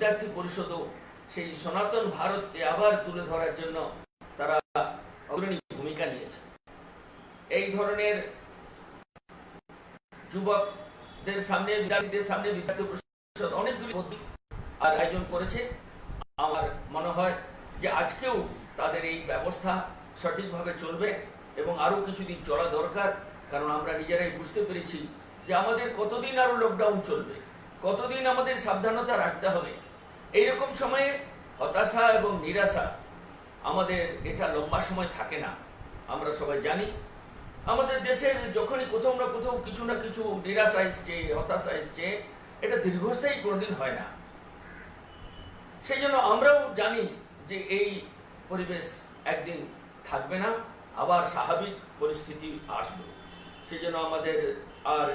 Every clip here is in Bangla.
বিদ্যার্থী পরিষদও সেই সনাতন ভারতকে আবার তুলে ধরার জন্য তারা অগ্রণী ভূমিকা নিয়েছে। এই ধরনের যুবকদের সামনে, বিদ্যার্থীদের সামনে বিদ্যার্থী পরিষদ অনেকগুলি আয়োজন করেছে। আমার মনে হয় যে আজকেও তাদের এই ব্যবস্থা সঠিকভাবে চলবে এবং আরও কিছুদিন চলা দরকার, কারণ আমরা নিজেরাই বুঝতে পেরেছি যে আমাদের কতদিন আরও লকডাউন চলবে, কতদিন আমাদের সাবধানতা রাখতে হবে। এইরকম সময়ে হতাশা এবং নিরাশা, আমাদের এটা লম্বা সময় থাকে না। আমরা সবাই জানি আমাদের দেশের যখনই কোথাও না কোথাও কিছু না কিছু নিরাশা এসছে, হতাশা এসছে, এটা দীর্ঘস্থায়ী কোনোদিন হয় না। সেই জন্য আমরাও জানি যে এই পরিবেশ একদিন থাকবে না, আবার স্বাভাবিক পরিস্থিতি আসবে। সেই জন্য আমাদের আর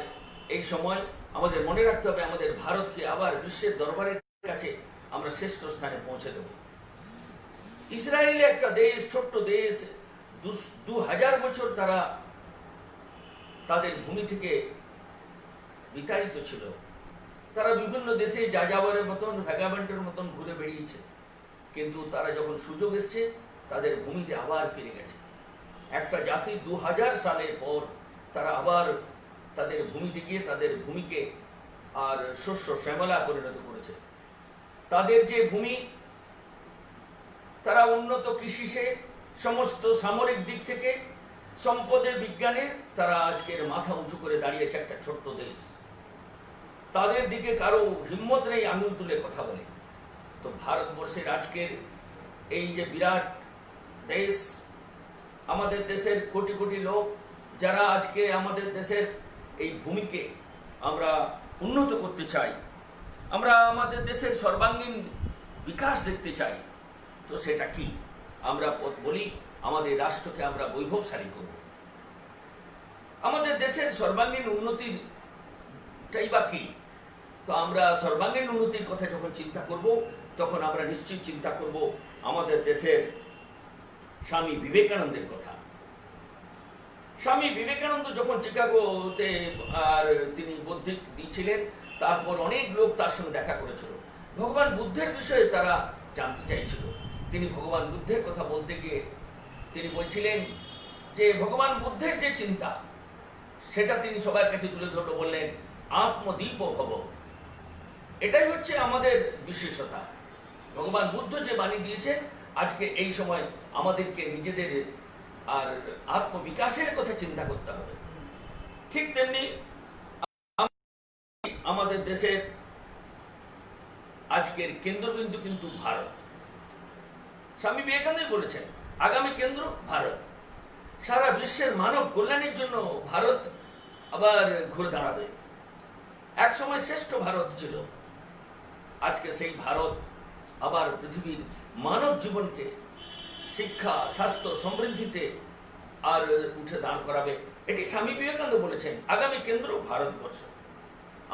এই সময় আমাদের মনে রাখতে হবে আমাদের ভারতকে আবার বিশ্বের দরবারের কাছে আমরা শ্রেষ্ঠ স্থানে পৌঁছে দেব। ইসরায়েল একটা দেশ, ছোট্ট দেশ, 2000 বছর তারা তাদের ভূমি থেকে বিতাড়িত ছিল। তারা বিভিন্ন দেশে যাযাবরের মতন, ভ্যাগাবেন্টের মতন ঘুরে বেরিয়েছে, কিন্তু তারা যখন সুযোগ এসছে তাদের ভূমিতে আবার ফিরে গেছে। একটা জাতি 2000 সালের পর তারা আবার তাদের ভূমিতে গিয়ে তাদের ভূমিকে আর শস্য শ্যামলা পরিণত করেছে। তাদের যে ভূমি, তারা উন্নত কৃষিতে, সমস্ত সামরিক দিক থেকে, সম্পদে, বিজ্ঞানে তারা আজকের মাথা উঁচু করে দাঁড়িয়েছে। একটা ছোট্ট দেশ, তাদের দিকে কারো হিম্মত নেই আঙুল তুলে কথা বলে। তো ভারতবর্ষের আজকের এই যে বিরাট দেশ, আমাদের দেশের কোটি কোটি লোক যারা আজকে আমাদের দেশের এই ভূমিকে আমরা উন্নত করতে চাই, আমরা আমাদের দেশের সর্বাঙ্গীন বিকাশ দেখতে চাই, তো সেটা কি? আমরা বলি আমাদের রাষ্ট্রকে আমরা বৈভবশালী করব। আমাদের দেশের সর্বাঙ্গীন উন্নতিটাই বা কি? তো আমরা সর্বাঙ্গীন উন্নতির কথা যখন চিন্তা করব, তখন আমরা নিশ্চয়ই চিন্তা করব আমাদের দেশের স্বামী বিবেকানন্দের কথা। স্বামী বিবেকানন্দ যখন চিকাগোতে আর তিনি বৌদ্ধিক দিয়েছিলেন, তারপর অনেক লোক তার সঙ্গে দেখা করেছিল। ভগবান বুদ্ধের বিষয়ে তারা জানতে চাইছিল। তিনি ভগবান বুদ্ধের কথা বলতে গিয়ে তিনি বলছিলেন যে ভগবান বুদ্ধের যে চিন্তা, সেটা তিনি সবার কাছে তুলে ধরল, বললেন আত্মদীপ ভব। এটাই হচ্ছে আমাদের বিশেষতা। ভগবান বুদ্ধ যে বাণী দিয়েছেন, আজকে এই সময় আমাদেরকে নিজেদের আর আত্মবিকাশের কথা চিন্তা করতে হবে। ঠিক তেমনি আমাদের দেশের আজকের কেন্দ্রবিন্দু কিন্তু ভারত। স্বামী বিবেকানন্দ বলেছেন আগামী কেন্দ্র ভারত। সারা বিশ্বের মানব কল্যাণের জন্য ভারত আবার ঘুরে দাঁড়াবে। এক সময় শ্রেষ্ঠ ভারত ছিল, আজকে সেই ভারত আবার পৃথিবীর মানব জীবনকে শিক্ষা, স্বাস্থ্য, সমৃদ্ধিতে আর উঠে দাঁড় করাবে। এটি স্বামী বিবেকানন্দ বলেছেন, আগামী কেন্দ্র ভারতবর্ষ।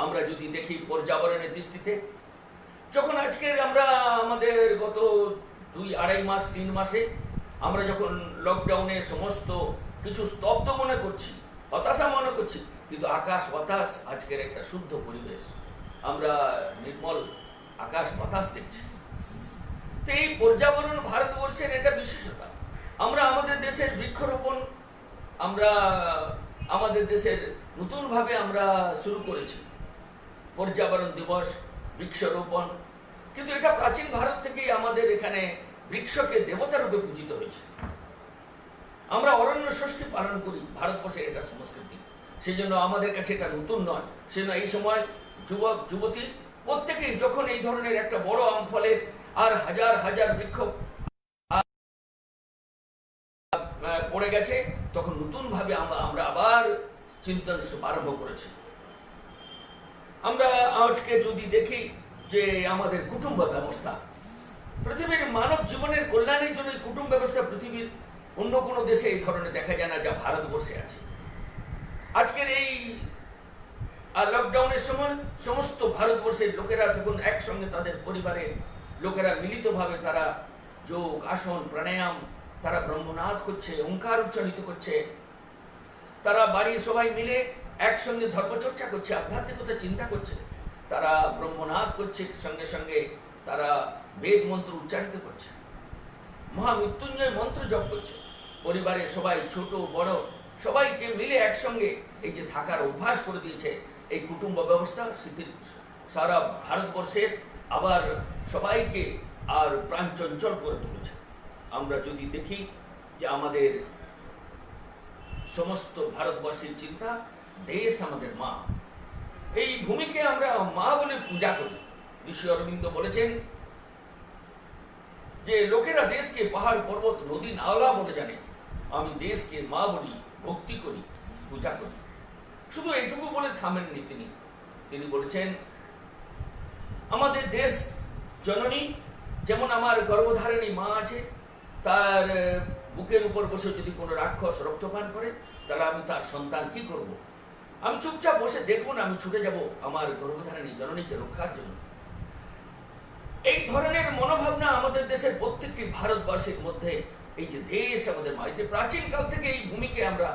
আমরা যদি দেখি পর্যাবরণের দৃষ্টিতে, যখন আজকের আমরা আমাদের গত 2-2.5 মাস 3 মাসে আমরা যখন লকডাউনে সমস্ত কিছু স্তব্ধ মনে করছি, হতাশা মনে করছি, কিন্তু আকাশ বাতাস আজকের একটা শুদ্ধ পরিবেশ, আমরা নির্মল আকাশ বাতাস দেখছি। তো এই পর্যাবরণ ভারতবর্ষের এটা বিশেষতা। আমরা আমাদের দেশের বৃক্ষরোপণ আমরা আমাদের দেশের নতুনভাবে আমরা শুরু করেছি, পর্যাবরণ দিবস, বৃক্ষরোপণ। কিন্তু এটা প্রাচীন ভারত থেকেই আমাদের এখানে বৃক্ষকে দেবতা রূপে পূজিত হয়েছে। আমরা অরণ্য ষষ্ঠী পালন করি, ভারতবর্ষের এটা সংস্কৃতি। সেই জন্য আমাদের কাছে এটা নতুন নয়। সেই জন্য এই সময় যুবক যুবতী প্রত্যেকেই যখন এই ধরনের একটা বড় আম ফলের আর হাজার হাজার বৃক্ষ পড়ে গেছে, তখন নতুন ভাবে আমরা আবার চিন্তন আরম্ভ করেছি। আমরা আজকে যদি দেখি যে আমাদের কুটুম্ব ব্যবস্থা, পৃথিবীর মানব জীবনের কল্যাণের জন্য কুটুম্ব ব্যবস্থা পৃথিবীর অন্য কোনো দেশে এই ধরনের দেখা যায় না, যা ভারতবর্ষে আছে। আজকের এই লকডাউনের সময় সমস্ত ভারতবর্ষের লোকেরা যখন একসঙ্গে তাদের পরিবারের লোকেরা মিলিতভাবে তারা যোগ, আসন, প্রাণায়াম, তারা ব্রহ্মনাদ করছে, ওঙ্কার উচ্চারিত করছে, তারা বাড়ির সবাই মিলে একসঙ্গে ধর্মচর্চা করছে, আধ্যাত্মিকতা চিন্তা করছে, তারা ব্রহ্মনাদ করছে, সঙ্গে সঙ্গে তারা বেদ মন্ত্র উচ্চারিত করছে, মহামৃত্যুঞ্জয় মন্ত্র জপ করছে, পরিবারের সবাই ছোট বড় সবাইকে মিলে একসঙ্গে এই যে থাকার অভ্যাস করে দিয়েছে এই কুটুম্ব ব্যবস্থা সারা ভারতবর্ষের আবার সবাইকে আর প্রাণ চঞ্চল করে তুলেছে। আমরা যদি দেখি যে আমাদের সমস্ত ভারতবর্ষের চিন্তা, দেশ আমাদের মা, এই ভূমিকে আমরা মা বলে পূজা করি। ঋষি অরবিন্দ বলেছেন যে লোকেরা দেশকে পাহাড় পর্বত নদী নালা বলে জানে, আমি দেশকে মা বলি, ভক্তি করি, পূজা করি। শুধু এইটুকু বলে থামেননি তিনি, তিনি বলেছেন আমাদের দেশ জননী যেমন আমার গর্ভধারিণী মা আছে, তার বুকের উপর বসে যদি কোনো রাক্ষস রক্তপান করে তাহলে আমি তার সন্তান কি করব? আমি চুপচাপ বসে দেখবো না, আমি ছুটে যাব আমার গর্ভধারিণী জননীকে রক্ষার জন্য। এই ধরনের মনোভাবনা আমাদের দেশের প্রত্যেকটি ভারতবর্ষের মধ্যে, এই যে দেশ আমাদের মা, এই যে প্রাচীন কাল থেকে এই ভূমিকে আমরা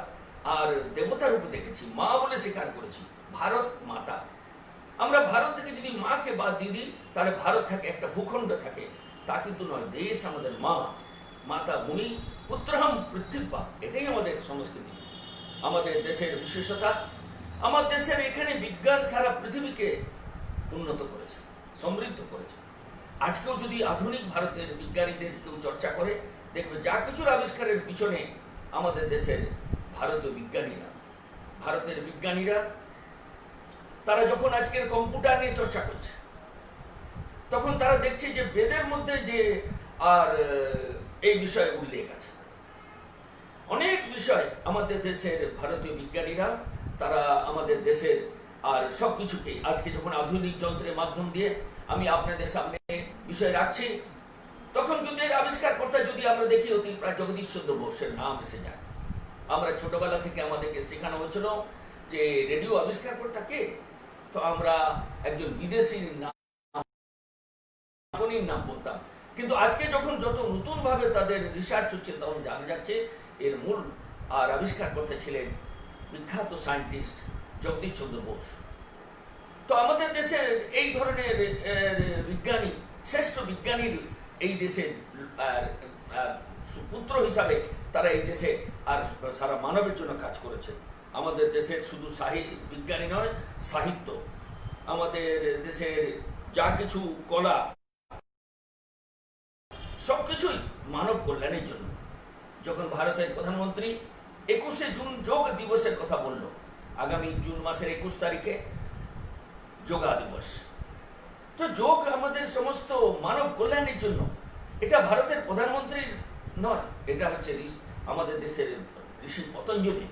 আর দেবতা রূপে দেখেছি, মা বলে স্বীকার করেছি, ভারত মাতা। আমরা ভারত থেকে যদি মাকে বাদ দিয়ে দিই তাহলে ভারত থাকে একটা ভূখণ্ড থাকে, তা কিন্তু নয়। দেশ আমাদের মা, মাতা ভূমি, পুত্রহম পৃথিবী, এটাই আমাদের সংস্কৃতি, আমাদের দেশের বিশেষতা। আমার দেশের এখানে বিজ্ঞান সারা পৃথিবীকে উন্নত করেছে, সমৃদ্ধ করেছে। আজকেও যদি আধুনিক ভারতের বিজ্ঞানীদের কেউ চর্চা করে দেখবে যা কিছুর আবিষ্কারের পিছনে আমাদের দেশের ভারতীয় বিজ্ঞানীরা, ভারতের বিজ্ঞানীরা তারা যখন আজকের কম্পিউটার নিয়ে চর্চা করছে তখন তারা দেখছে যে বেদের মধ্যে যে আর এই বিষয়ে উল্লেখ আছে। অনেক বিষয় আমাদের দেশের ভারতীয় বিজ্ঞানীরা তারা আমাদের দেশের আর সবকিছুকে আজকে যখন আধুনিক যন্ত্রের মাধ্যম দিয়ে আমি আপনাদের সামনে বিষয় রাখছি, তখন কিন্তু এর আবিষ্কার করতে যদি আমরা দেখি অতি প্রায় জগদীশ চন্দ্র বোসের নাম এসে যায়। আমরা ছোটবেলা থেকে আমাদেরকে শেখানো হয়েছিল যে রেডিও আবিষ্কার করতে কে, তো আমরা একজন বিদেশির নাম বলতাম। কিন্তু আজকে যখন যত নতুন ভাবে তাদের রিসার্চ হচ্ছে তখন জানা যাচ্ছে এর মূল আর আবিষ্কার করতে ছিলেন বিখ্যাত সায়েন্টিস্ট জগদীশ চন্দ্র বোস। তো আমাদের দেশের এই ধরনের বিজ্ঞানী, শ্রেষ্ঠ বিজ্ঞানীর এই দেশের পুত্র হিসাবে তারা এই দেশে আর সারা মানবের জন্য কাজ করেছে। আমাদের দেশের শুধু বিজ্ঞানী নয়, সাহিত্য, আমাদের দেশের যা কিছু কলা, সবকিছুই মানব কল্যাণের জন্য। যখন ভারতের প্রধানমন্ত্রী 21শে জুন যোগ দিবসের কথা বলল, আগামী জুন মাসের 21 তারিখে যোগা দিবস, তো যোগ আমাদের সমস্ত মানব কল্যাণের জন্য। এটা ভারতের প্রধানমন্ত্রীর নয়, এটা হচ্ছে আমাদের দেশের ঋষি পতঞ্জলি।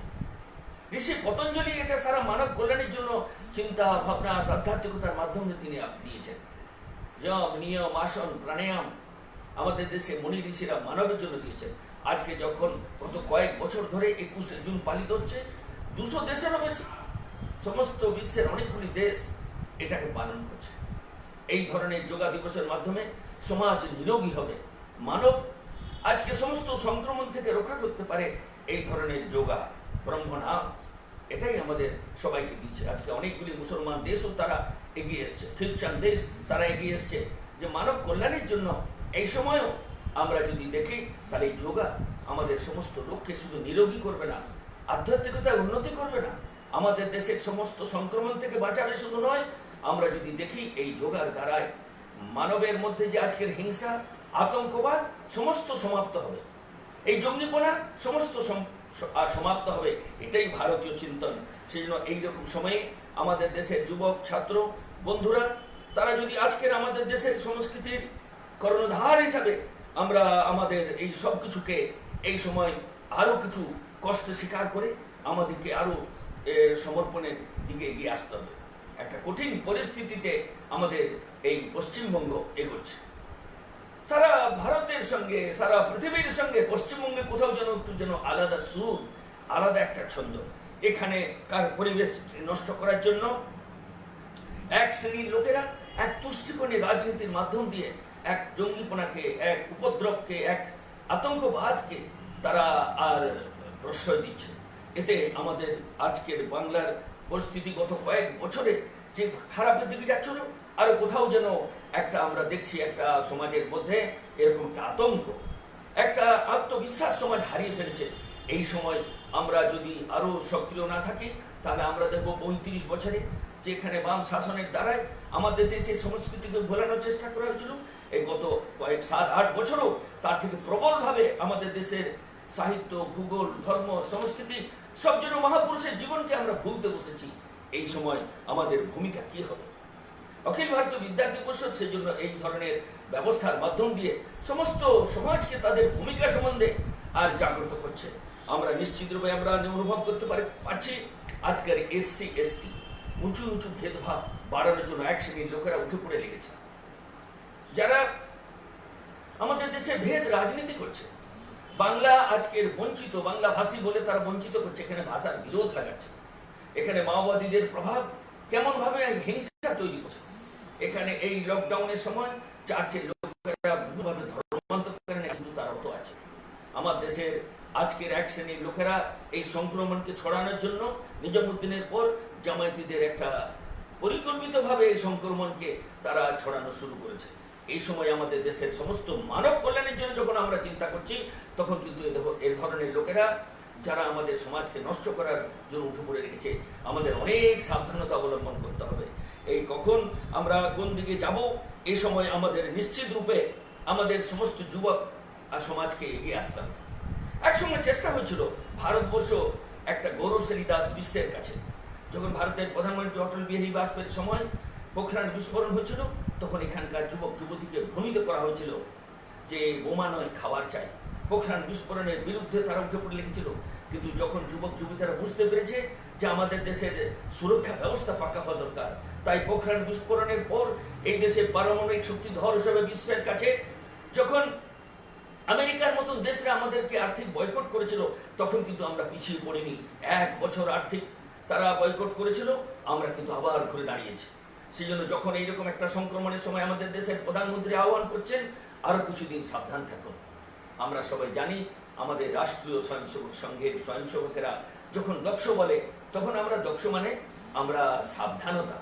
ঋষি পতঞ্জলি এটা সারা মানব কল্যাণের জন্য চিন্তা ভাবনা আধ্যাত্মিকতার মাধ্যমে তিনি দিয়েছেন। যম নিয়ম আসন প্রাণায়াম আমাদের দেশে মুনি ঋষিরা মানবের জন্য দিয়েছেন। আজকে যখন গত কয়েক বছর ধরে 21শে জুন পালিত হচ্ছে, 200 দেশেরও বেশি, সমস্ত বিশ্বের অনেকগুলি দেশ এটাকে পালন করছে। এই ধরনের যোগা দিবসের মাধ্যমে সমাজ নিরোগী হবে, মানব আজকে সমস্ত সংক্রমণ থেকে রক্ষা করতে পারে। এই ধরনের যোগা ব্রহ্মনাম এটাই আমাদের সবাইকে দিচ্ছে। আজকে অনেকগুলি মুসলমান দেশও তারা এগিয়ে এসছে, খ্রিস্টান দেশ তারা এগিয়ে এসছে যে মানব কল্যাণের জন্য। এই সময়ও আমরা যদি দেখি তাহলে এই যোগা আমাদের সমস্ত লোককে শুধু নিরোগী করবে না, আধ্যাত্মিকতায় উন্নতি করবে না, আমাদের দেশের সমস্ত সংক্রমণ থেকে বাঁচাবে শুধু নয়, আমরা যদি দেখি এই যোগার দ্বারায় মানবের মধ্যে যে আজকের হিংসা, আতঙ্কবাদ সমস্ত সমাপ্ত হবে, এই জঙ্গিপনা সমস্ত সমাপ্ত হবে। এটাই ভারতীয় চিন্তন। সেই জন্য এইরকম সময়ে আমাদের দেশের যুবক ছাত্র বন্ধুরা তারা যদি আজকের আমাদের দেশের সংস্কৃতির কর্ণধার হিসাবে আমরা আমাদের এই সব কিছুকে এই সময় আরো কিছু কষ্ট স্বীকার করে আমাদেরকে আরো সমর্পণের দিকে এগিয়ে আসতে হবে। একটা কঠিন পরিস্থিতিতে আমাদের এই পশ্চিমবঙ্গ এগোচ্ছে। সারা ভারতের সঙ্গে সারা পৃথিবীর সঙ্গে পশ্চিমবঙ্গে কোথাও যেন একটু যেন আলাদা সুর, আলাদা একটা ছন্দ। এখানে কার পরিবেশ নষ্ট করার জন্য এক শ্রেণীর লোকেরা এক তুষ্টিকরণী রাজনীতির মাধ্যম দিয়ে এক জঙ্গিপনাকে, এক উপদ্রবকে, এক আতঙ্কবাদকে তারা আর প্রশ্রয় দিচ্ছে। এতে আমাদের আজকের বাংলার পরিস্থিতি গত কয়েক বছরে যে খারাপের দিকে যাচ্ছিল আর কোথাও যেন একটা আমরা দেখছি একটা সমাজের মধ্যে এরকম একটা আতঙ্ক, একটা আত্মবিশ্বাস সমাজ হারিয়ে ফেলেছে। এই সময় আমরা যদি আরো সক্রিয় না থাকি তাহলে আমরা দেখবো 35 বছরে যেখানে বাম শাসনের দ্বারাই আমাদের দেশে সংস্কৃতিকে ভোলানোর চেষ্টা করা হয়েছিল, এই গত কয়েক 7-8 বছরও তার থেকে প্রবলভাবে আমাদের দেশের সাহিত্য, ভূগোল, ধর্ম, সংস্কৃতি সব যেন মহাপুরুষের জীবনকে আমরা ভুলতে বসেছি। এই সময় আমাদের ভূমিকা কি হবে? অখিল ভারতীয় বিদ্যার্থী পরিষদ সেই জন্য এই ধরনের ব্যবস্থার মাধ্যম দিয়ে সমস্ত সমাজকে তাদের ভূমিকা সম্বন্ধে আর জাগ্রত করছে। আমরা নিশ্চিতরূপে আমরা অনুভব করতে পারছি আজকের SC ST উঁচু উঁচু ভেদভাব বাড়ানোর জন্য এক শ্রেণীর লোকেরা উঠে পড়ে লেগেছে, যারা আমাদের দেশে ভেদ রাজনীতি করছে। বাংলা আজকের বঞ্চিত, বাংলা ভাষী বলে তারা বঞ্চিত করছে, এখানে ভাষার বিরোধ লাগাচ্ছে। এখানে মাওবাদীদের প্রভাব কেমন ভাবে হিংসা তৈরি করছে। এখানে এই লকডাউনের সময় চার্চের লোকেরা বিভিন্নভাবে ধর্মান্তকরণে কিন্তু তারা তো আছে। আমার দেশের আজকের এক শ্রেণীর লোকেরা এই সংক্রমণকে ছড়ানোর জন্য নিজামুদ্দিনের পর জামায়াতীদের একটা পরিকল্পিতভাবে এই সংক্রমণকে তারা ছড়ানো শুরু করেছে। এই সময় আমাদের দেশের সমস্ত মানব কল্যাণের জন্য যখন আমরা চিন্তা করছি, তখন কিন্তু এই ধরনের লোকেরা যারা আমাদের সমাজকে নষ্ট করার জন্য উঠে পড়ে রেখেছে, আমাদের অনেক সাবধানতা অবলম্বন করতে হবে। এই কখন আমরা কোন দিকে যাব, এই সময় আমাদের নিশ্চিত রূপে আমাদের সমস্ত যুবক আর সমাজকে এগিয়ে আসতে হবে। একসময় চেষ্টা হয়েছিল ভারতবর্ষ একটা গৌরবশালী দাস বিশ্বের কাছে। যখন ভারতের প্রধানমন্ত্রী অটল বিহারী বাজপেয়ীর সময় পোখরান বিস্ফোরণ হয়েছিল, তখন এখানকার যুবক যুবতীকে ভ্রমিত করা হয়েছিল যে বোমা নয় খাবার চাই। পোখরান বিস্ফোরণের বিরুদ্ধে তারা উঠে পড়ে লেগেছিল। কিন্তু যখন যুবক যুবতীরা বুঝতে পেরেছে যে আমাদের দেশের সুরক্ষা ব্যবস্থা পাকা হওয়া দরকার, তাই পোখরান বিস্ফোরণের পর এই দেশে পারমাণবিক শক্তিধর হিসেবে বিশ্বের কাছে যখন আমেরিকার মতন দেশরা আমাদেরকে আর্থিক বয়কট করেছিল, তখন কিন্তু আমরা পিছিয়ে পড়িনি। 1 বছর আর্থিক তারা বয়কট করেছিল, আমরা কিন্তু আবার ঘুরে দাঁড়িয়েছি। সেই জন্য যখন এইরকম একটা সংক্রমণের সময় আমাদের দেশের প্রধানমন্ত্রী আহ্বান করছেন আরো কিছুদিন সাবধান থাকুন। আমরা সবাই জানি আমাদের রাষ্ট্রীয় স্বয়ংসেবক সংঘের স্বয়ংসেবকেরা যখন দক্ষ বলে, তখন আমরা দক্ষ মানে আমরা সাবধানতা।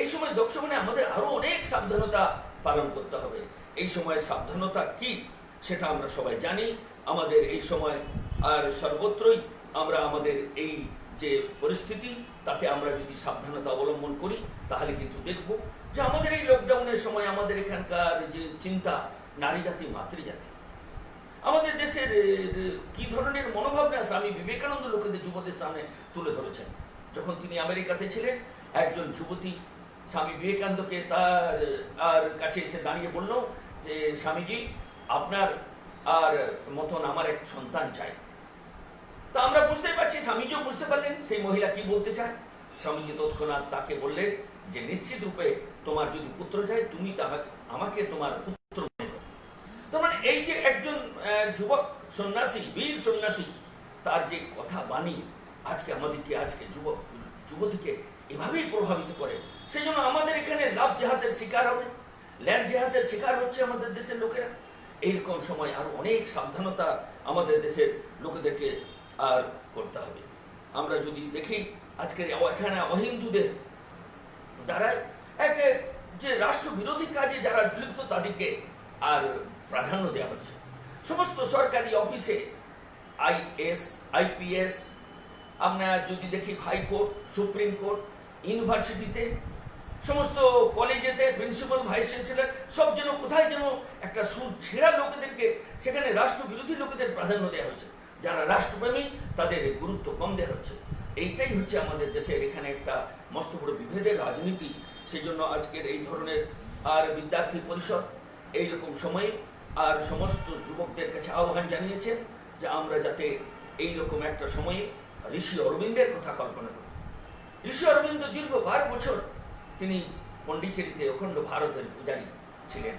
এই সময় দক্ষ মানে আমাদের আরো অনেক সাবধানতা পালন করতে হবে। এই সময় সাবধানতা কি সেটা আমরা সবাই জানি। আমাদের এই সময় আর সর্বত্রই আমরা আমাদের এই যে পরিস্থিতি, তাতে আমরা যদি সাবধানতা অবলম্বন করি তাহলে কিন্তু দেখব যে আমাদের এই লকডাউনের সময় আমাদের এখানকার যে চিন্তা, নারী জাতি, মাতৃজাতি, আমাদের দেশের কি ধরনের মনোভাবনা স্বামী বিবেকানন্দ লোকেদের যুবদের সামনে তুলে ধরেছেন। যখন তিনি আমেরিকাতে ছিলেন, একজন যুবতী স্বামী বিবেকানন্দকে তার কাছে এসে দাঁড়িয়ে বলল যে স্বামীজি, আপনার আর মতন আমার এক সন্তান চাই। তা আমরা বুঝতেই পারছি, স্বামীজিও বুঝতে পারলেন সেই মহিলা কি বলতে চায়। স্বামীজি তৎক্ষণাৎ তাকে বললেন যে নিশ্চিত রূপে তোমার যদি পুত্র চাই, তুমি আমাকে তোমার পুত্র মনে করো। তার মানে এই যে একজন যুবক সন্ন্যাসী, বীর সন্ন্যাসী, তার যে কথা বাণী আজকে আমাদেরকে, আজকে যুবক যুবতীকে এভাবেই প্রভাবিত করে। সেই জন্য আমাদের এখানে লাভ জেহাদের শিকার হবে, ল্যান্ড জেহাদের শিকার হচ্ছে আমাদের দেশের লোকেরা। এইরকম সময় আরো অনেক সাবধানতা আমাদের দেশের লোকেদেরকে আর করতে হবে। আমরা যদি দেখি আজকের এখানে অহিন্দুদের দ্বারা যে রাষ্ট্র বিরোধী কাজে যারা লিপ্ত, তাদেরকে আর প্রাধান্য দেওয়া হচ্ছে। সমস্ত সরকারি অফিসে IAS, IPS, আমরা যদি দেখি হাইকোর্ট, সুপ্রিম কোর্ট, ইউনিভার্সিটিতে, সমস্ত কলেজেতে প্রিন্সিপাল, ভাইস চ্যান্সেলর, সব যেন কোথায় যেন একটা সুর ছেঁড়া লোকেদেরকে, সেখানে রাষ্ট্র বিরোধী লোকেদের প্রাধান্য দেওয়া হচ্ছে। যারা রাষ্ট্রপ্রেমী তাদের গুরুত্ব কম দেওয়া হচ্ছে। এইটাই হচ্ছে আমাদের দেশের এখানে একটা মস্ত বড় বিভেদের রাজনীতি। সেই জন্য আজকের এই ধরনের আর বিদ্যার্থী পরিষদ এইরকম সময়ে আর সমস্ত যুবকদের কাছে আহ্বান জানিয়েছেন যে আমরা যাতে এইরকম একটা সময়ে ঋষি অরবিন্দের কথা কল্পনা করি। ঋষি অরবিন্দ দীর্ঘ 12 বছর তিনি পন্ডিচেরিতে অখণ্ড ভারতের পূজারী ছিলেন।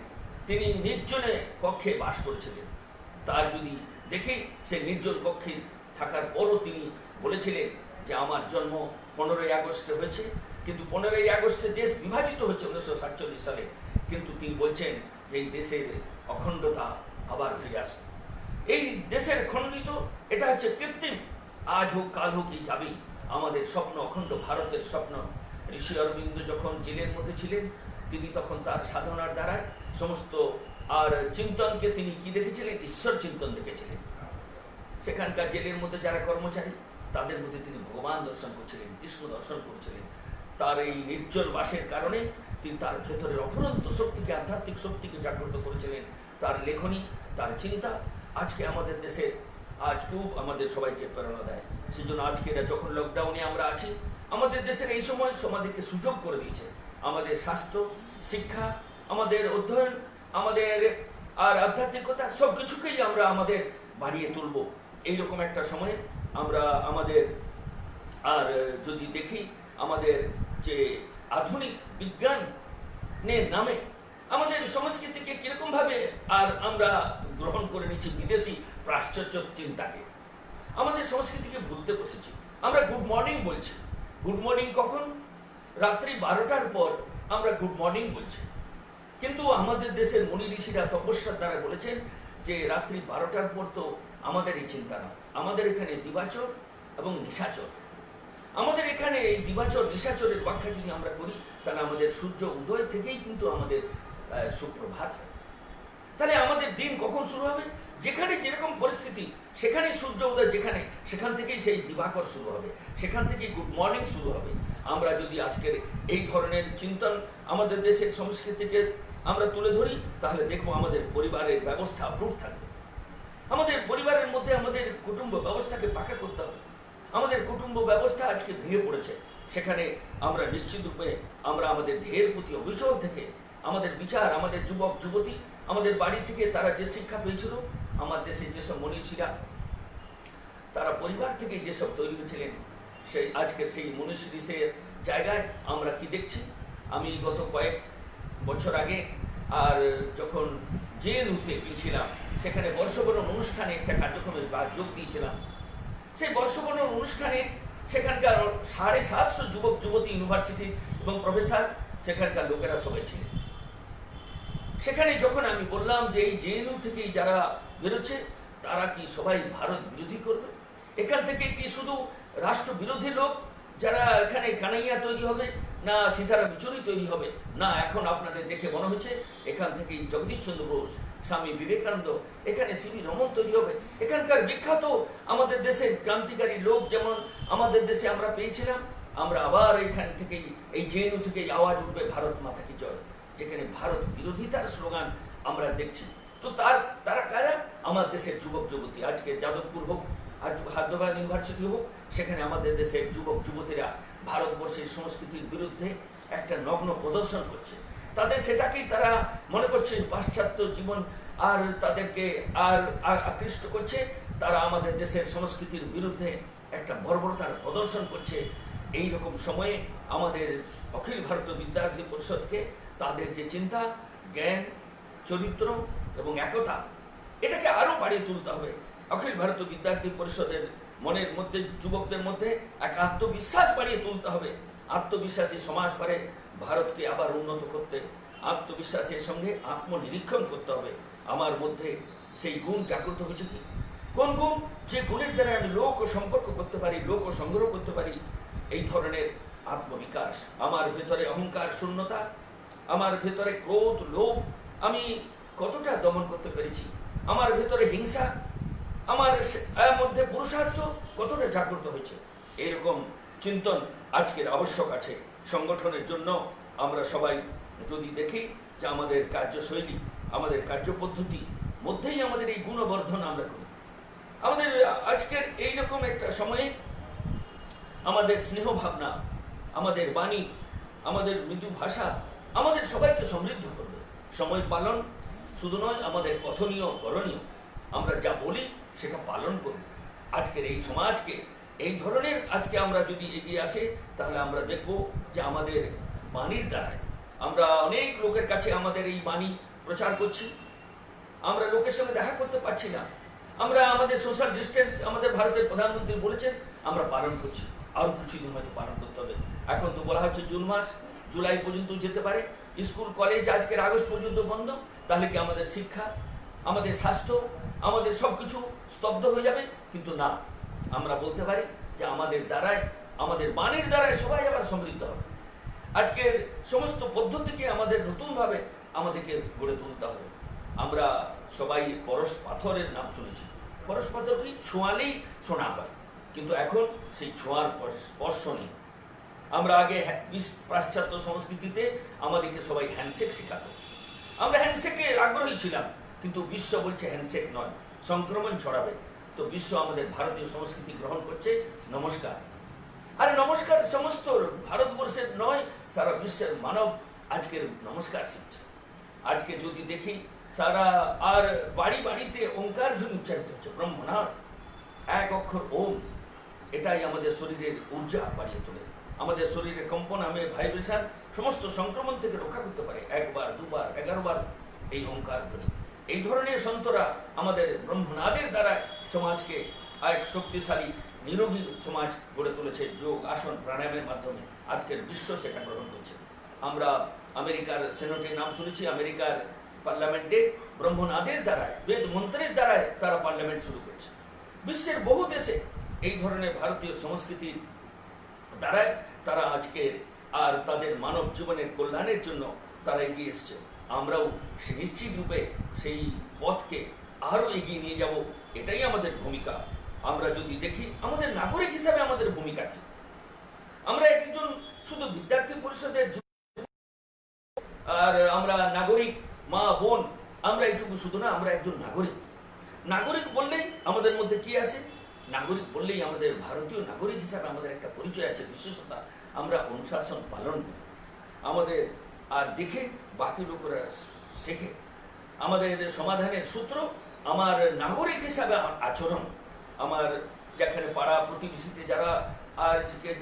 তিনি নির্জনে কক্ষে বাস করেছিলেন। তার যদি দেখি সে নির্জন কক্ষে থাকার পরও তিনি বলেছিলেন যে আমার জন্ম 15ই আগস্টে হয়েছে, কিন্তু 15ই আগস্টে দেশ বিভাজিত হয়েছে 1947 সালে, কিন্তু তিনি বলছেন যে এই দেশের অখণ্ডতা আবার ফিরে আসবে। এই দেশের খণ্ডিত, এটা হচ্ছে কৃত্রিম, আজ হোক কাল হোক এই যাবেই। আমাদের স্বপ্ন অখণ্ড ভারতের স্বপ্ন। ঋষি অরবিন্দ যখন জেলের মধ্যে ছিলেন, তিনি তখন তার সাধনার দ্বারায় সমস্ত আর চিন্তনকে তিনি কি দেখেছিলেন? ঈশ্বর চিন্তন দেখেছিলেন। সেখানকার জেলের মধ্যে যারা কর্মচারী, তাদের মধ্যে তিনি ভগবান দর্শন করছিলেন, কৃষ্ণ দর্শন করছিলেন। তার এই নির্জল বাসের কারণে তিনি তার ভেতরের অফুরন্ত শক্তিকে, আধ্যাত্মিক শক্তিকে জাগ্রত করেছিলেন। তার লেখনী, তার চিন্তা আজকে আমাদের দেশে আজ খুব আমাদের সবাইকে প্রেরণা দেয়। সেই জন্য আজকে যখন লকডাউনে আমরা আছি, আমাদের দেশের এই সময় আমাদেরকে সুযোগ করে দিয়েছে। আমাদের স্বাস্থ্য, শিক্ষা, আমাদের অধ্যয়ন, আমাদের আর আধ্যাত্মিকতা সব কিছুকেই আমরা আমাদের বাড়িয়ে তুলব। এইরকম একটা সময়ে আমরা আমাদের আর যদি দেখি আমাদের যে আধুনিক বিজ্ঞানের নামে আমাদের সংস্কৃতিকে কিরকমভাবে আর আমরা গ্রহণ করে নিচ্ছি বিদেশি পাশ্চাত্য চিন্তাকে, আমাদের সংস্কৃতিকে ভুলতে বসেছি। আমরা গুড মর্নিং বলছি। গুড মর্নিং কখন? রাত্রি 12টার পর আমরা গুড মর্নিং বলছি। কিন্তু আমাদের দেশের মুনি ঋষিরা তপস্যার দ্বারা বলেছেন যে রাত্রি 12টার পর তো আমাদের এই চিন্তা না, আমাদের এখানে দিবাচর এবং নিশাচর। আমাদের এখানে এই দিবাচর নিশাচরের ব্যাখ্যা যদি আমরা করি, তাহলে আমাদের সূর্য উদয় থেকেই কিন্তু আমাদের সুপ্রভাত হয়। তাহলে আমাদের দিন কখন শুরু হবে? যেখানে যেরকম পরিস্থিতি, সেখানে সূর্য উদয় যেখানে, সেখান থেকেই সেই দিবাকর শুরু হবে, সেখান থেকেই গুড মর্নিং শুরু হবে। আমরা যদি আজকের এই ধরনের চিন্তন আমাদের দেশের সংস্কৃতিকে আমরা তুলে ধরি, তাহলে দেখবো আমাদের পরিবারের ব্যবস্থা অটুট থাকবে। আমাদের পরিবারের মধ্যে আমাদের কুটুম্ব ব্যবস্থাকে পাকা করতে হবে। আমাদের কুটুম্ব ব্যবস্থা আজকে ভেঙে পড়েছে। সেখানে আমরা নিশ্চিত রূপে আমরা আমাদের ধ্যেয়ের প্রতি অবিচল থেকে আমাদের বিচার, আমাদের যুবক যুবতী আমাদের বাড়ি থেকে তারা যে শিক্ষা পেয়েছিল, আমার দেশে যেসব মনীষীরা তারা পরিবার থেকে যেসব তৈরি হয়েছিলেন, সেই আজকের সেই মনীষীদের জায়গায় আমরা কি দেখছি? আমি গত কয়েক বছর আগে আর যখন জেএনইউতে গিয়েছিলাম, সেখানে বর্ষবরণ অনুষ্ঠানে একটা কার্যক্রমে যোগ দিয়েছিলাম। সেই বর্ষবরণ অনুষ্ঠানে সেখানকার 750 যুবক যুবতী, ইউনিভার্সিটি এবং প্রফেসর, সেখানকার লোকেরা সবাই ছিলেন। সেখানে যখন আমি বললাম যে এই জেএনইউ থেকেই যারা বেরোচ্ছে তারা কি সবাই ভারত বিরোধী করবে? এখান থেকে কি শুধু রাষ্ট্র বিরোধী লোক যারা এখানে কানাইয়া তৈরি হবে, না সীতারাম ইয়েচুরি তৈরি হবে? না, এখন আপনাদের দেখে মনে হচ্ছে এখান থেকেই জগদীশচন্দ্র বোস, স্বামী বিবেকানন্দ, এখানে সিভি রমন তৈরি হবে। এখানকার বিখ্যাত আমাদের দেশের ক্রান্তিকারী লোক যেমন আমাদের দেশে আমরা পেয়েছিলাম, আমরা আবার এখান থেকেই এই জেএনইউ থেকেই আওয়াজ উঠবে ভারত মাতা কি জয়, যেখানে ভারত বিরোধিতার স্লোগান আমরা দেখছি। তো তারা কারা? আমার দেশের যুবক যুবতী। আজকে যাদবপুর হোক আর হায়দ্রাবাদ ইউনিভার্সিটি হোক, সেখানে আমাদের দেশের যুবক যুবতীরা ভারতবর্ষের সংস্কৃতির বিরুদ্ধে একটা নগ্ন প্রদর্শন করছে। তাদের সেটাকেই তারা মনে করছে পাশ্চাত্য জীবন আর তাদেরকে আর আকৃষ্ট করছে। তারা আমাদের দেশের সংস্কৃতির বিরুদ্ধে একটা বর্বরতার প্রদর্শন করছে। এই রকম সময়ে আমাদের অখিল ভারতীয় বিদ্যার্থী পরিষদকে তাদের যে চিন্তা, জ্ঞান, চরিত্র এবং একতা, এটাকে আরো বাড়িয়ে তুলতে হবে। অখিল ভারতীয় বিদ্যার্থী পরিষদের মনের মধ্যে, যুবকদের মধ্যে এক আত্মবিশ্বাস বাড়িয়ে তুলতে হবে। আত্মবিশ্বাসী সমাজ পারে ভারতকে আবার উন্নত করতে। আত্মবিশ্বাসের সঙ্গে আত্মনিরীক্ষণ করতে হবে। আমার মধ্যে সেই গুণ জাগ্রত হয়েছে কি? কোন গুণ? যে গুণের দ্বারা আমি লোক ও সম্পর্ক করতে পারি, লোক ও সংগ্রহ করতে পারি। এই ধরনের আত্মবিকাশ। আমার ভেতরে অহংকার শূন্যতা, আমার ভেতরে ক্রোধ, লোভ আমি কতটা দমন করতে পেরেছি। আমার ভেতরে হিংসা, আমার মধ্যে পুরুষার্থ কতটা জাগ্রত হয়েছে। এরকম চিন্তন আজকের আবশ্যক আছে সংগঠনের জন্য। আমরা সবাই যদি দেখি যে আমাদের কার্যশৈলী, আমাদের কার্যপদ্ধতি মধ্যেই আমাদের এই গুণবর্ধন আমরা করি। আমাদের আজকের এইরকম একটা সময়ে আমাদের স্নেহ ভাবনা, আমাদের বাণী, আমাদের মৃদু ভাষা আমাদের সবাইকে সমৃদ্ধ করবে। সময় পালন শুধু নয়, আমাদের কথনীয় করণীয়, আমরা যা বলি সেটা পালন করব। আজকের এই সমাজকে এই ধরনের আজকে আমরা যদি এগিয়ে আসে, তাহলে আমরা দেখব যে আমাদের বাণীর দ্বারায় আমরা অনেক লোকের কাছে আমাদের এই বাণী প্রচার করছি। আমরা লোকের সঙ্গে দেখা করতে পারছি না। আমরা আমাদের সোশ্যাল ডিস্টেন্স আমাদের ভারতের প্রধানমন্ত্রী বলেছেন, আমরা পালন করছি। আরো কিছুদিন হয়তো পালন করতে হবে। এখন তো বলা হচ্ছে জুন মাস, জুলাই পর্যন্ত যেতে পারে। স্কুল কলেজ আজকের আগস্ট পর্যন্ত বন্ধ। তাহলে কি আমাদের শিক্ষা, আমাদের স্বাস্থ্য, আমাদের সবকিছু স্তব্ধ হয়ে যাবে? কিন্তু না, আমরা বলতে পারি যে আমাদের দ্বারায়, আমাদের বাণীর দ্বারায় সবাই আবার সমৃদ্ধ হবে। আজকের সমস্ত পদ্ধতিকে আমাদের নতুনভাবে আমাদেরকে গড়ে তুলতে হবে। আমরা সবাই পরশ পাথরের নাম শুনেছি। পরশ পাথর কি ছোঁয়ালেই শোনা হয়, কিন্তু এখন সেই ছোঁয়ার স্পর্শ নেই। আমরা আগে পাশ্চাত্য সংস্কৃতিতে আমাদেরকে সবাই হ্যান্ডশেক শেখাতো, আমরা হ্যান্ডশেকে আগ্রহী ছিলাম, কিন্তু বিশ্ব বলছে হ্যান্ডশেক নয়, সংক্রমণ ছড়াবে। তো বিশ্ব আমাদের ভারতীয় সংস্কৃতি গ্রহণ করছে নমস্কার। আর নমস্কার সমস্ত ভারতবর্ষের নয়, সারা বিশ্বের মানব আজকের নমস্কার শিখছে। আজকে যদি দেখি সারা আর বাড়ি বাড়িতে ওঙ্কার ধ্বনি উচ্চারিত হচ্ছে, ব্রহ্মনাথ এক অক্ষর ওম। এটাই আমাদের শরীরের ঊর্জা বাড়িয়ে তোলে, আমাদের শরীরে কম্পন, ভাইব্রেশন, সমস্ত সংক্রমণ থেকে রক্ষা করতে পারে। একবার, দুবার, 11 বার এই ওঙ্কার ধ্বনি। এই ধরনের সন্তরা আমাদের ব্রহ্মনাদের দ্বারা সমাজকে এক শক্তিশালী নিরোগী সমাজ গড়ে তুলেছে। যোগ, আসন, প্রাণায়ামের মাধ্যমে আজকের বিশ্ব সেটা গ্রহণ করছে। আমরা আমেরিকার সেনেটের নাম শুনেছি, আমেরিকার পার্লামেন্টে ব্রহ্মনাদের দ্বারায়, বেদ মন্ত্রের দ্বারায় তারা পার্লামেন্ট শুরু করেছে। বিশ্বের বহু দেশে এই ধরনের ভারতীয় সংস্কৃতির দ্বারায় তারা আজকের আর তাদের মানব জীবনের কল্যাণের জন্য তারা এগিয়ে এসছে। আমরাও নিশ্চিত রূপে সেই পথকে আরো এগিয়ে নিয়ে যাব, এটাই আমাদের ভূমিকা। আমরা যদি দেখি আমাদের নাগরিক হিসাবে আমাদের ভূমিকা কি, আমরা একজন শুধু বিদ্যার্থী পরিষদের আর আমরা নাগরিক মা বোন, আমরা এইটুকু শুধু না, আমরা একজন নাগরিক। নাগরিক বললেই আমাদের মধ্যে কি আসে? নাগরিক বললেই আমাদের ভারতীয় নাগরিক হিসাবে আমাদের একটা পরিচয় আছে, বিশেষতা। আমরা অনুশাসন পালন করি আমাদের, আর দেখে বাকি লোকেরা শেখে। আমাদের সমাধানের সূত্র আমার নাগরিক হিসাবে আচরণ, আমার যেখানে পাড়া প্রতিবেশীতে যারা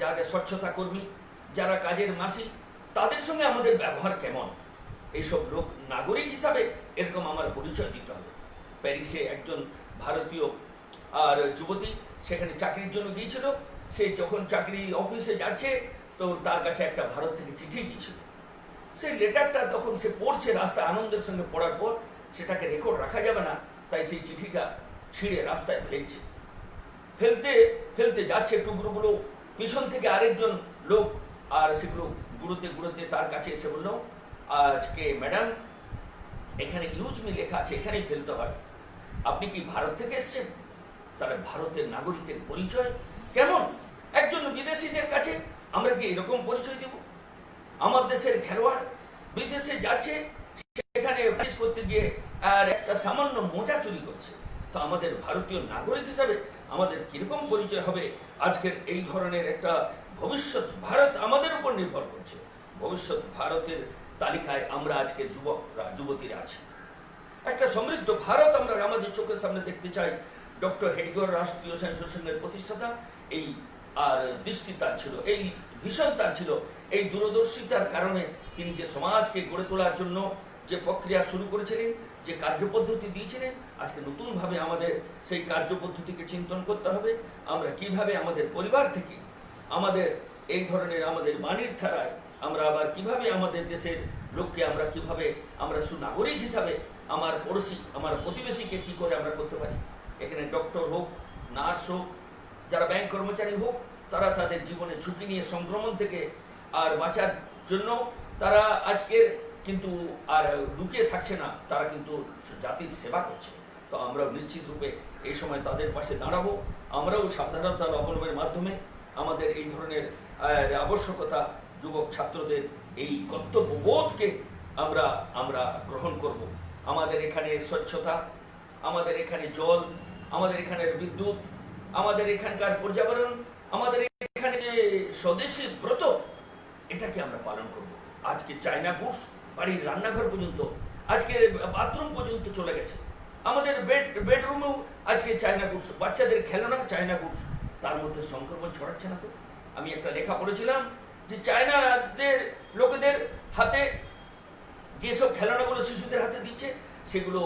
যারা স্বচ্ছতা কর্মী, যারা কাজের মাসি, তাদের সঙ্গে আমাদের ব্যবহার কেমন, এইসব লোক নাগরিক হিসাবে এরকম আমার পরিচয় দিতে হবে। প্যারিসে একজন ভারতীয় আর যুবতী সেখানে চাকরির জন্য গিয়েছিল। সে যখন চাকরি অফিসে যাচ্ছে, তো তার কাছে একটা ভারত থেকে চিঠি গিয়েছিল। সেই লেটারটা তখন সে পড়ছে রাস্তায়, আনন্দের সঙ্গে পড়ার পর সেটাকে রেকর্ড রাখা যাবে না, তাই সেই চিঠিটা ছিঁড়ে রাস্তায় ফেলছে। ফেলতে ফেলতে যাচ্ছে টুকরোগুলো, পিছন থেকে আরেকজন লোক আর সেগুলো গুঁড়োতে গুঁড়োতে তার কাছে এসে বলল, আজকে ম্যাডাম এখানে ইউজ মি লেখা আছে, এখানেই ফেলতে হয়, আপনি কি ভারত থেকে এসছেন? তাহলে ভারতের নাগরিকের পরিচয় কেমন? একজন বিদেশিদের কাছে আমরা কি এরকম পরিচয় দেব? আমার দেশের খেলোয়াড় বিদেশে যাচ্ছে, সেখানে প্র্যাকটিস করতে গিয়ে আর একটা সামান্য মোজা চুরি করছে, তো আমাদের ভারতীয় নাগরিক হিসাবে আমাদের কিরকম পরিচয় হবে? আজকের এই ধরনের একটা ভবিষ্যৎ ভারত আমাদের উপর নির্ভর করছে। ভবিষ্যৎ ভারতের তালিকায় আমরা আজকের যুবকরা, যুবতীরা আছি। একটা সমৃদ্ধ ভারত আমরা আমাদের চোখের সামনে দেখতে চাই। ডক্টর হেডগেওয়ার রাষ্ট্রীয় স্বয়ংসেবক সংঘের প্রতিষ্ঠাতা, এই আর দৃষ্টি তার ছিল, এই ভিশন তার ছিল। এই দূরদর্শিতার কারণে তিনি যে সমাজকে গড়ে তোলার জন্য যে প্রক্রিয়া শুরু করেছিলেন, যে কার্যপদ্ধতি দিয়েছিলেন, আজকে নতুনভাবে আমাদের সেই কার্যপদ্ধতিকে চিন্তন করতে হবে। আমরা কিভাবে আমাদের পরিবার থেকে আমাদের এই ধরনের আমাদের বাণীর ধারায় আমরা আবার কিভাবে আমাদের দেশের লোককে আমরা কিভাবে আমরা সুনাগরিক হিসাবে আমার পড়োশি, আমার প্রতিবেশীকে কি করে আমরা করতে পারি। এখানে ডক্টর হোক, নার্স হোক, যারা ব্যাংক কর্মচারী হোক, তারা তাদের জীবনে ঝুঁকি নিয়ে সংক্রমণ থেকে আর বাঁচার জন্য তারা আজকের কিন্তু আর লুকিয়ে থাকছে না, তারা কিন্তু জাতির সেবা করছে। তো আমরাও নিশ্চিত রূপে এই সময় তাদের পাশে দাঁড়াবো। আমরাও সাবধানতার অবলম্বনের মাধ্যমে আমাদের এই ধরনের আবশ্যকতা, যুবক ছাত্রদের এই কর্তব্যবোধকে আমরা আমরা গ্রহণ করব। আমাদের এখানে স্বচ্ছতা, আমাদের এখানে জল, আমাদের এখানের বিদ্যুৎ, আমাদের এখানকার পর্যাবরণ, আমাদের এখানে যে স্বদেশী ব্রত, এটাকে আমরা পালন করব। আজকে চায়না গুডস বাড়ির রান্নাঘর পর্যন্ত, আজকে বাথরুম পর্যন্ত চলে গেছে। আমাদের বেডরুমেও আজকে চায়না গুডস, বাচ্চাদের খেলনা চায়না গুডস, তার মধ্যে সংক্রমণ ছড়াচ্ছে না তো? আমি একটা লেখা পড়েছিলাম যে চায়নাদের লোকেদের হাতে যেসব খেলনাগুলো শিশুদের হাতে দিচ্ছে, সেগুলো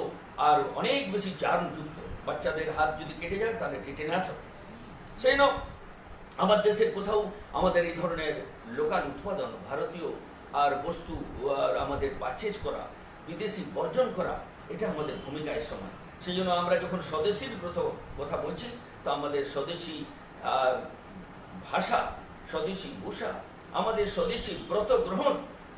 আর অনেক বেশি জার্মযুক্ত। বাচ্চাদের হাত যদি কেটে যায় তাহলে টেটেনাস হবে। সেই নয়, আমার দেশের কোথাও আমাদের এই ধরনের লোকাল উৎপাদন, ভারতীয় আর বস্তু আর আমাদের পারচেজ করা, বিদেশি বর্জন করা, এটা আমাদের ভূমিকায় সময়। সেই জন্য আমরা যখন স্বদেশীর কথা বলছি, তো আমাদের স্বদেশী ভাষা, স্বদেশী ভূষা, আমাদের স্বদেশী ব্রত গ্রহণ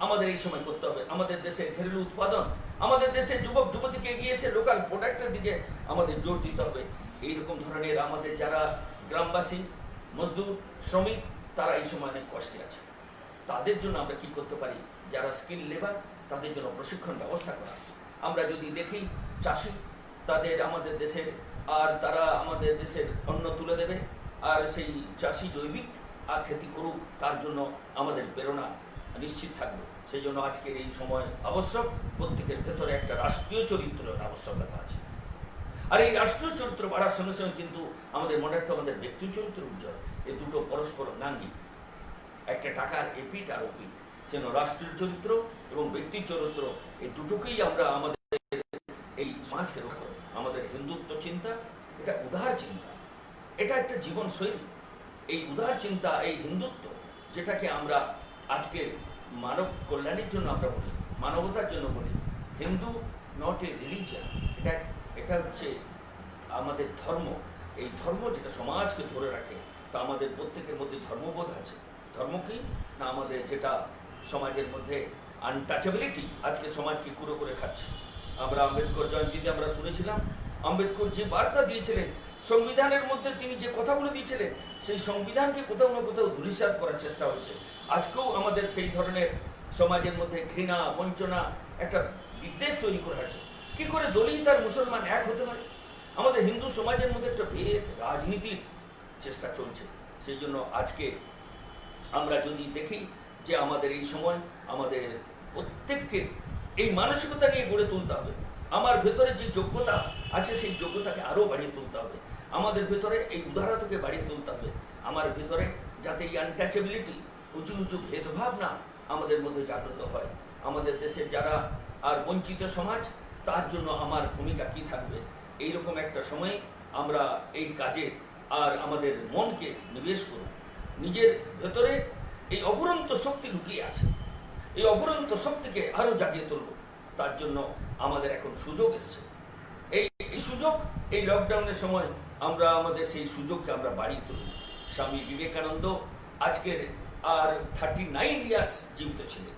আমাদের এই সময় করতে হবে। আমাদের দেশের ঘরেলু উৎপাদন, আমাদের দেশের যুবক যুবতীকে এগিয়ে এসে লোকাল প্রোডাক্টের দিকে আমাদের জোর দিতে হবে। এইরকম ধরনের আমাদের যারা গ্রামবাসী, মজদুর, শ্রমিক, তারা এই সময় অনেক কষ্টে আছে। তাদের জন্য আমরা কি করতে পারি? যারা স্কিল লেবার, তাদের জন্য প্রশিক্ষণ ব্যবস্থা করা। আমরা যদি দেখি চাষি, তাদের আমাদের দেশের, আর তারা আমাদের দেশের অন্ন তুলে দেবে, আর সেই চাষি জৈবিক আর খেতি করুক, তার জন্য আমাদের প্রেরণা নিশ্চিত থাকবে। সেই জন্য আজকের এই সময় আবশ্যক, প্রত্যেকের ভেতরে একটা রাষ্ট্রীয় চরিত্রের আবশ্যকতা আছে। আর এই রাষ্ট্রীয় চরিত্র বাড়ার সঙ্গে সঙ্গে কিন্তু আমাদের মনে রাখতে আমাদের ব্যক্তি চরিত্র উজ্জ্বল। এই দুটো পরস্পর অঙ্গাঙ্গী, একটা টাকার এপিট আর ওপিট। যেন রাষ্ট্রীয় চরিত্র এবং ব্যক্তি চরিত্র, এই দুটোকেই আমরা আমাদের এই সমাজকে রক্ষা করব। আমাদের হিন্দুত্ব চিন্তা এটা উদার চিন্তা, এটা একটা জীবনশৈলী। এই উদার চিন্তা, এই হিন্দুত্ব, যেটাকে আমরা আজকে মানব কল্যাণের জন্য আমরা বলি, মানবতার জন্য বলি। হিন্দু নট এ রিলিজিয়ান, এটা হচ্ছে আমাদের ধর্ম। এই ধর্ম যেটা সমাজকে ধরে রাখে। তা আমাদের প্রত্যেকের মধ্যে ধর্মবোধ আছে। ধর্ম কি না, আমাদের যেটা সমাজের মধ্যে আনটাচেবিলিটি আজকে সমাজকে কুড়ো করে খাচ্ছে। আমরা আম্বেদকর জয়ন্তীতে আমরা শুনেছিলাম, আম্বেদকর যে বার্তা দিয়েছিলেন, সংবিধানের মধ্যে তিনি যে কথাগুলো দিয়েছিলেন, সেই সংবিধানকে কোথাও না কোথাও ধূলিসাৎ করার চেষ্টা হচ্ছে। আজকেও আমাদের সেই ধরনের সমাজের মধ্যে ঘৃণা, বঞ্চনা, একটা বিদ্বেষ তৈরি করা আছে। কি করে দলিত আর মুসলমান এক হতে পারে? আমাদের হিন্দু সমাজের মধ্যে একটা ভেদ রাজনীতির চেষ্টা চলছে। সেই জন্য আজকে আমরা যদি দেখি যে আমাদের এই সময় আমাদের প্রত্যেককে এই মানসিকতা নিয়ে গড়ে তুলতে হবে। আমার ভেতরে যে যোগ্যতা আছে, সেই যোগ্যতাকে আরও বাড়িয়ে তুলতে হবে। আমাদের ভেতরে এই উদারতাকে বাড়িয়ে তুলতে হবে। আমার ভেতরে যাতে এই আনটাচেবিলিটি, উঁচু উঁচু ভেদভাব না আমাদের মধ্যে জাগ্রত হয়। আমাদের দেশের যারা আর বঞ্চিত সমাজ, তার জন্য আমার ভূমিকা কি থাকবে? এইরকম একটা সময়ে আমরা এই কাজে আর আমাদের মনকে নিবেশ করব। নিজের ভেতরে এই অফুরন্ত শক্তি লুকিয়ে আছে, এই অফুরন্ত শক্তিকে আরো জাগিয়ে তুলব। তার জন্য আমাদের এখন সুযোগ এসছে। এই সুযোগ, এই লকডাউনের সময় আমরা আমাদের সেই সুযোগকে আমরা বাড়িয়ে তুলব। স্বামী বিবেকানন্দ আজকের আর 39 ইয়ার্স জীবিত ছিলেন।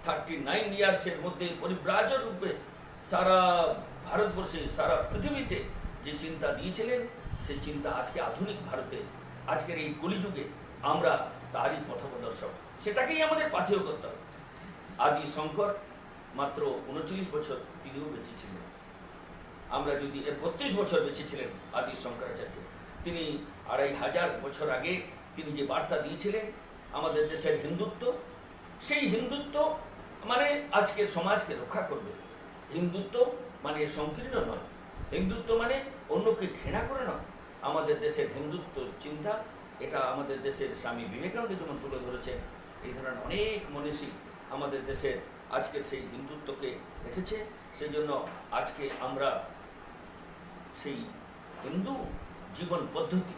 39 ইয়ার্সের মধ্যে পরিব্রাজক রূপে সারা ভারতবর্ষে, সারা পৃথিবীতে যে চিন্তা দিয়েছিলেন, সেই চিন্তা আজকে আধুনিক ভারতে, আজকের এই কলিযুগে আমরা তারই পথপ্রদর্শক। সেটাকেই আমাদের পাথেয় করতে হবে। আদি শঙ্কর মাত্র 39 বছর তিনিও বেঁচে ছিলেন। আমরা যদি 32 বছর বেঁচে ছিলেন আদি শঙ্করাচার্য, তিনি 2500 বছর আগে তিনি যে বার্তা দিয়েছিলেন আমাদের দেশের হিন্দুত্ব, সেই হিন্দুত্ব মানে আজকের সমাজকে রক্ষা করবে। হিন্দুত্ব মানে সংকীর্ণ নয়, হিন্দুত্ব মানে অন্যকে ঘৃণা করে নয়। আমাদের দেশের হিন্দুত্ব চিন্তা, এটা আমাদের দেশের স্বামী বিবেকানন্দ যেমন তুলে ধরেছেন, এই ধরনের অনেক মনীষী আমাদের দেশের আজকের সেই হিন্দুত্বকে রেখেছে। সেই জন্য আজকে আমরা সেই হিন্দু জীবন পদ্ধতি,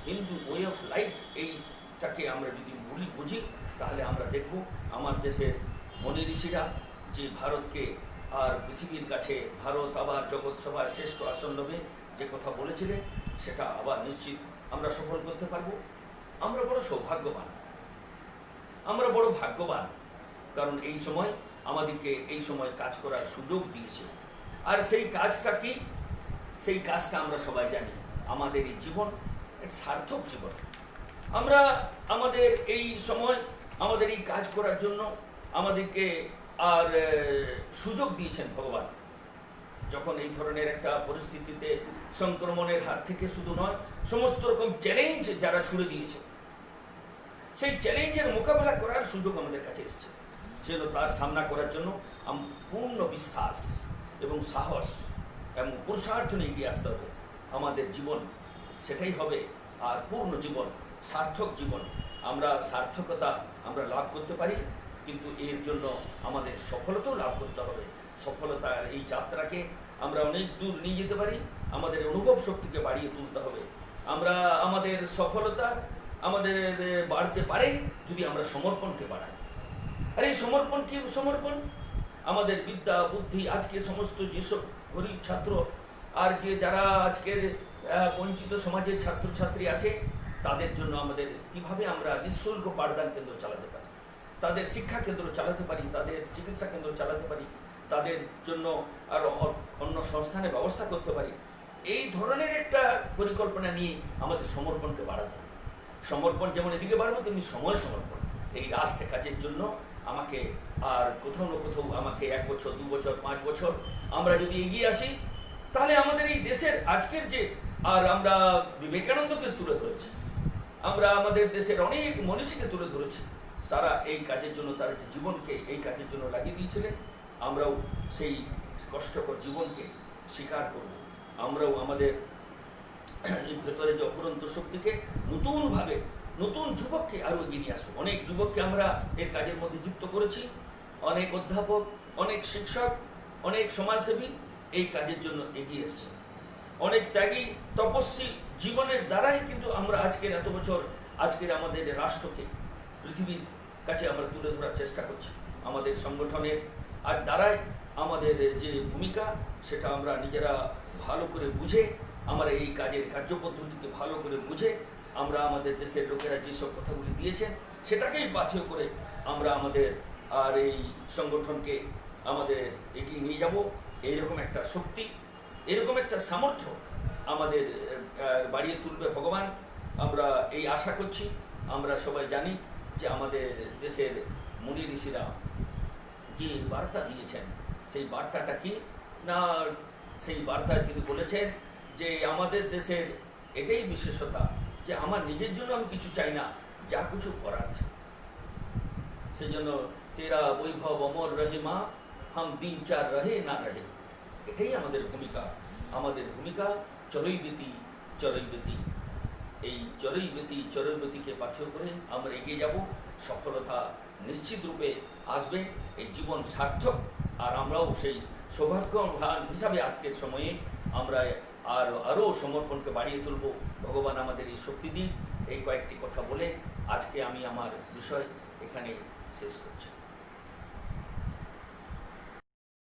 হিন্দু ওয়ে অফ লাইফ, এইটাকে আমরা যদি বুঝি, তাহলে আমরা দেখব আমার দেশের মনি ঋষিরা যে ভারতকে আর পৃথিবীর কাছে ভারত আবার জগৎ সভায় শ্রেষ্ঠ আসন নেবে যে কথা বলেছিলেন, সেটা আবার নিশ্চিত আমরা সফল করতে পারবো। আমরা বড় সৌভাগ্যবান, আমরা বড় ভাগ্যবান, কারণ এই সময় আমাদেরকে এই সময় কাজ করার সুযোগ দিয়েছে। আর সেই কাজটা কি? সেই কাজটা আমরা সবাই জানি, আমাদের এই জীবন এক সার্থক জীবন। আমরা আমাদের এই সময় আমাদের এই কাজ করার জন্য আমাদেরকে আর সুযোগ দিয়েছেন ভগবান। যখন এই ধরনের একটা পরিস্থিতিতে সংক্রমণের হাত থেকে শুধু নয়, সমস্ত রকম চ্যালেঞ্জ যারা ছুড়ে দিয়েছে, সেই চ্যালেঞ্জের মোকাবেলা করার সুযোগ আমাদের কাছে এসেছে। সেজন্য তার সামনা করার জন্য পূর্ণ বিশ্বাস এবং সাহস এবং পুরুষার্থ নিয়ে এগিয়ে আসতে হবে। আমাদের জীবন সেটাই হবে আর পূর্ণ জীবন, সার্থক জীবন। আমরা সার্থকতা আমরা লাভ করতে পারি, কিন্তু এর জন্য আমাদের সফলতাও লাভ করতে হবে। সফলতার এই যাত্রাকে আমরা অনেক দূর নিয়ে যেতে পারি, আমাদের অনুভব শক্তিকে বাড়িয়ে তুলতে হবে। আমরা আমাদের সফলতা আমাদের বাড়তে পারে যদি আমরা সমর্পণকে বাড়াই। আর এই সমর্পণ কি? সমর্পণ আমাদের বিদ্যা বুদ্ধি, আজকে সমস্ত যেসব গরিব ছাত্র আর যে যারা আজকের বঞ্চিত সমাজের ছাত্রছাত্রী আছে, তাদের জন্য আমাদের কিভাবে আমরা নিঃশুল্ক পাঠদান কেন্দ্র চালাতে পারি, তাদের শিক্ষা কেন্দ্র চালাতে পারি, তাদের চিকিৎসা কেন্দ্র চালাতে পারি, তাদের জন্য আরও অন্য সংস্থানের ব্যবস্থা করতে পারি, এই ধরনের একটা পরিকল্পনা নিয়ে আমাদের সমর্পণকে বাড়াতে হবে। সমর্পণ যেমন এদিকে বাড়বো, তেমনি সময় সমর্পণ এই রাষ্ট্রের কাজের জন্য আমাকে আর কোথাও না কোথাও আমাকে 1 বছর 2 বছর 5 বছর আমরা যদি এগিয়ে আসি, তাহলে আমাদের এই দেশের আজকের যে, আর আমরা বিবেকানন্দকে তুলে ধরেছি, আমরা আমাদের দেশের অনেক মনীষীকে তুলে ধরেছি, তারা এই কাজের জন্য তারা যে জীবনকে এই কাজের জন্য লাগিয়ে দিয়েছিলেন, আমরাও সেই কষ্টকর জীবনকে স্বীকার করব। আমরাও আমাদের ভেতরে যে অপরন্ত শক্তিকে নতুনভাবে, নতুন যুবককে আরও এগিয়ে নিয়ে আসবো। অনেক যুবককে আমরা এর কাজের মধ্যে যুক্ত করেছি, অনেক অধ্যাপক, অনেক শিক্ষক, অনেক সমাজসেবী এই কাজের জন্য এগিয়ে এসছে, অনেক ত্যাগী তপস্বী জীবনের দ্বারাই কিন্তু আমরা আজকের এত বছর আজকের আমাদের রাষ্ট্রকে পৃথিবীর কাছে আমরা তুলে ধরার চেষ্টা করছি। আমাদের সংগঠনের আর দ্বারাই আমাদের যে ভূমিকা, সেটা আমরা নিজেরা ভালো করে বুঝে, আমরা এই কাজের কার্যপদ্ধতিকে ভালো করে বুঝে, আমরা আমাদের দেশের লোকেরা যেসব কথাগুলি দিয়েছেন সেটাকেই পাথেয় করে আমরা আমাদের আর এই সংগঠনকে আমাদের এগিয়ে নিয়ে যাব। এইরকম একটা শক্তি, এরকম একটা সামর্থ্য আমাদের বাড়িয়ে তুলবে ভগবান, আমরা এই আশা করছি। আমরা সবাই জানি যে আমাদের দেশের মুনি ঋষিরা যে বার্তা দিয়েছেন, সেই বার্তাটা কি না, সেই বার্তায় তিনি বলেছেন যে আমাদের দেশের এটাই বিশেষতা যে আমার নিজের জন্য আমি কিছু চাই না, যা কিছু করার সেই জন্য তেরা বৈভব অমর রহে মা, হাম দিন চার রহে না রহে, এটাই আমাদের ভূমিকা। আমাদের ভূমিকা চরৈবেতি চরৈবেতি, এই চরৈবেতিকে পাথেয় করে আমরা এগিয়ে যাব। সফলতা নিশ্চিত রূপে আসবে, এই জীবন সার্থক। আর আমরাও সেই সৌভাগ্যবান হিসাবে আজকের সময়ে আমরা আরও সমর্পণকে বাড়িয়ে তুলব। ভগবান আমাদের এই শক্তি দিক। এই কয়েকটি কথা বলে আজকে আমি আমার বিষয় এখানে শেষ করছি।